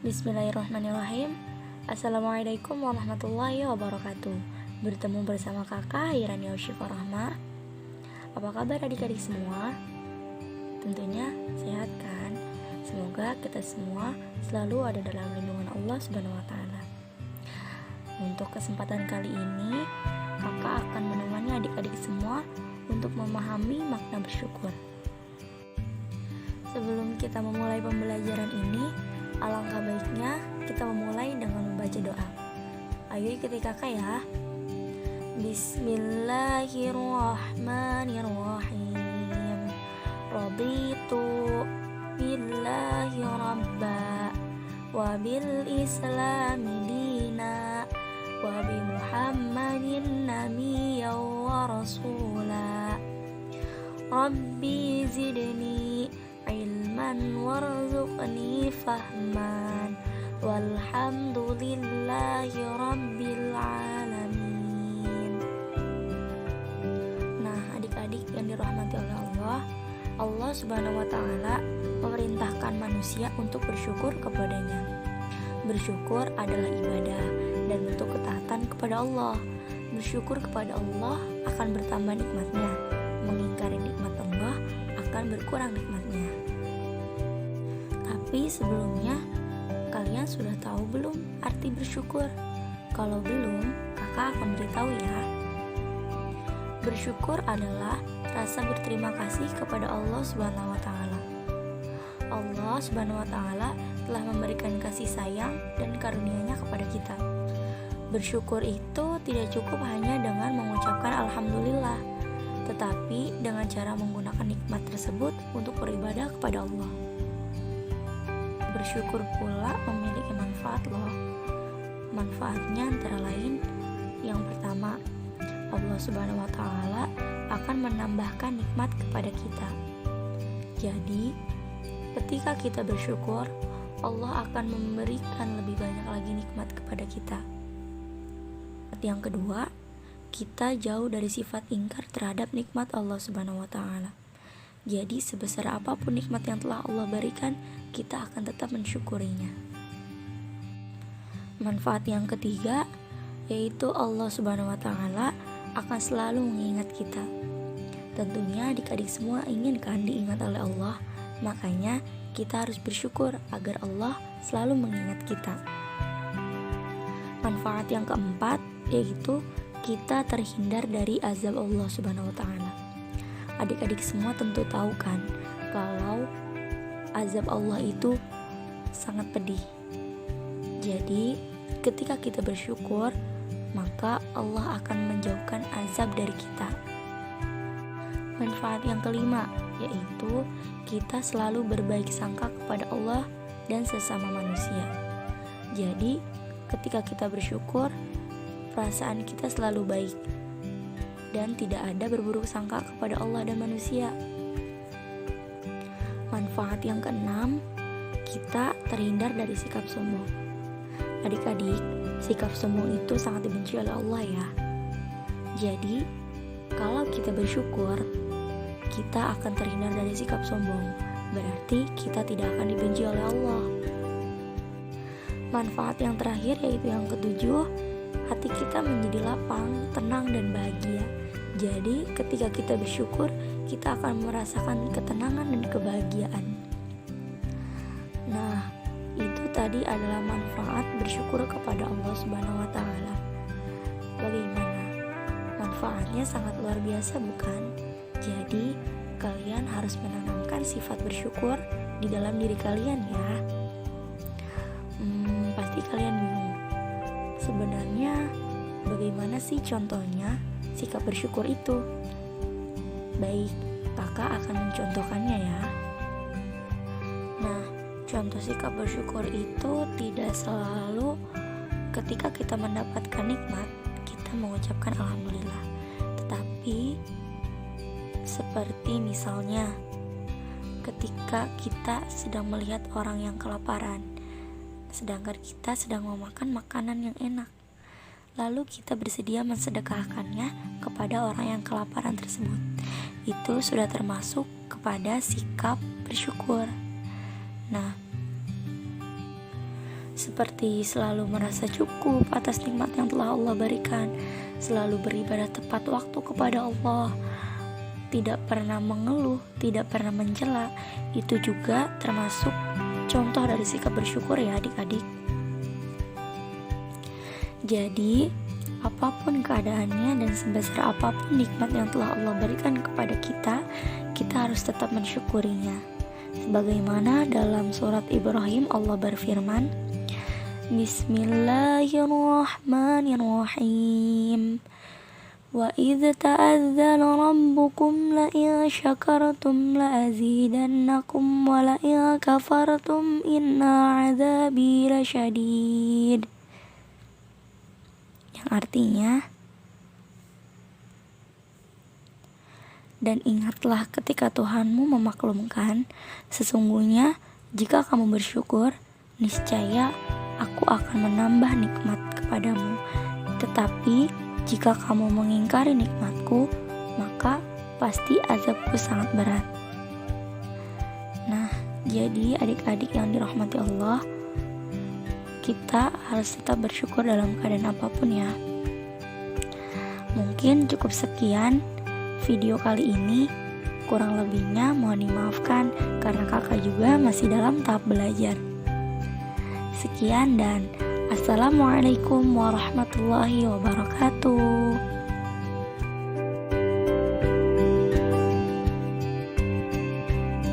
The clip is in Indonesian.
Bismillahirrahmanirrahim. Assalamualaikum warahmatullahi wabarakatuh. Bertemu bersama kakak Hairani Ausyifah Rahma. Apa kabar adik-adik semua? Tentunya sehat kan? Semoga kita semua selalu ada dalam lindungan Allah Subhanahu wa Ta'ala. Untuk kesempatan kali ini, kakak akan menemani adik-adik semua untuk memahami makna bersyukur. Sebelum kita memulai pembelajaran ini, alangkah baiknya kita memulai dengan membaca doa. Ayo ikuti kakak ya. Bismillahirrahmanirrahim. Raditu billahi rabba wa bil islami dina wa bi muhammadin nabiyya wa rasula. Rabbi zidni ilman warzuqni fahman walhamdulillahi rabbil alamin. Nah, adik-adik yang dirahmati oleh Allah Subhanahu wa Ta'ala memerintahkan manusia untuk bersyukur kepadanya. Bersyukur adalah ibadah dan bentuk ketaatan kepada Allah. Bersyukur kepada Allah akan bertambah nikmatnya. Mengingkari nikmat Allah akan berkurang nikmatnya. Tapi sebelumnya, kalian sudah tahu belum arti bersyukur? Kalau belum, kakak akan beritahu ya. Bersyukur adalah rasa berterima kasih kepada Allah Subhanahu wa Ta'ala. Allah Subhanahu wa Ta'ala telah memberikan kasih sayang dan karunia-Nya kepada kita. Bersyukur itu tidak cukup hanya dengan mengucapkan alhamdulillah, tetapi dengan cara menggunakan nikmat tersebut untuk beribadah kepada Allah. Bersyukur pula memiliki manfaat loh. Manfaatnya antara lain, yang pertama, Allah Subhanahu wa Ta'ala akan menambahkan nikmat kepada kita. Jadi, ketika kita bersyukur, Allah akan memberikan lebih banyak lagi nikmat kepada kita. Yang kedua, kita jauh dari sifat ingkar terhadap nikmat Allah Subhanahu wa Ta'ala. Jadi sebesar apapun nikmat yang telah Allah berikan, kita akan tetap mensyukurinya. Manfaat yang ketiga, yaitu Allah Subhanahu wa Ta'ala akan selalu mengingat kita. Tentunya adik-adik semua ingin kan diingat oleh Allah, makanya kita harus bersyukur agar Allah selalu mengingat kita. Manfaat yang keempat, yaitu kita terhindar dari azab Allah Subhanahu wa Ta'ala. Adik-adik semua tentu tahu kan kalau azab Allah itu sangat pedih. Jadi ketika kita bersyukur, maka Allah akan menjauhkan azab dari kita. Manfaat yang kelima, yaitu kita selalu berbaik sangka kepada Allah dan sesama manusia. Jadi ketika kita bersyukur, perasaan kita selalu baik dan tidak ada berburuk sangka kepada Allah dan manusia. Manfaat yang keenam, kita terhindar dari sikap sombong. Adik-adik, sikap sombong itu sangat dibenci oleh Allah ya. Jadi, kalau kita bersyukur, kita akan terhindar dari sikap sombong. Berarti kita tidak akan dibenci oleh Allah. Manfaat yang terakhir, yaitu yang ketujuh, hati kita menjadi lapang, tenang, dan bahagia. Jadi ketika kita bersyukur, kita akan merasakan ketenangan dan kebahagiaan. Nah, itu tadi adalah manfaat bersyukur kepada Allah Subhanahu wa Ta'ala. Bagaimana? Manfaatnya sangat luar biasa bukan? Jadi kalian harus menanamkan sifat bersyukur di dalam diri kalian ya. Pasti kalian bingung, sebenarnya bagaimana sih contohnya sikap bersyukur itu? Baik, kakak akan mencontohkannya ya. Nah, contoh sikap bersyukur itu tidak selalu ketika kita mendapatkan nikmat, kita mengucapkan alhamdulillah. Tetapi, seperti misalnya, ketika kita sedang melihat orang yang kelaparan, sedangkan kita sedang memakan makanan yang enak, lalu kita bersedia mensedekahkannya kepada orang yang kelaparan tersebut. Itu sudah termasuk kepada sikap bersyukur. Nah, seperti selalu merasa cukup atas nikmat yang telah Allah berikan, selalu beribadah tepat waktu kepada Allah, tidak pernah mengeluh, tidak pernah mencela. Itu juga termasuk contoh dari sikap bersyukur ya adik-adik. Jadi apapun keadaannya dan sebesar apapun nikmat yang telah Allah berikan kepada kita, kita harus tetap mensyukurinya. Sebagaimana dalam surat Ibrahim Allah berfirman, Bismillahirrahmanirrahim. Wa idh ta'adzana rabbukum la in syakartum la azidannakum wa la in kafartum inna azabi lasyadid. Yang artinya, dan ingatlah ketika Tuhanmu memaklumkan, sesungguhnya jika kamu bersyukur, niscaya aku akan menambah nikmat kepadamu. Tetapi jika kamu mengingkari nikmatku, maka pasti azabku sangat berat. Nah, jadi adik-adik yang dirahmati Allah, kita harus tetap bersyukur dalam keadaan apapun ya. Mungkin cukup sekian video kali ini. Kurang lebihnya mohon dimaafkan karena kakak juga masih dalam tahap belajar. Sekian dan Assalamualaikum warahmatullahi wabarakatuh.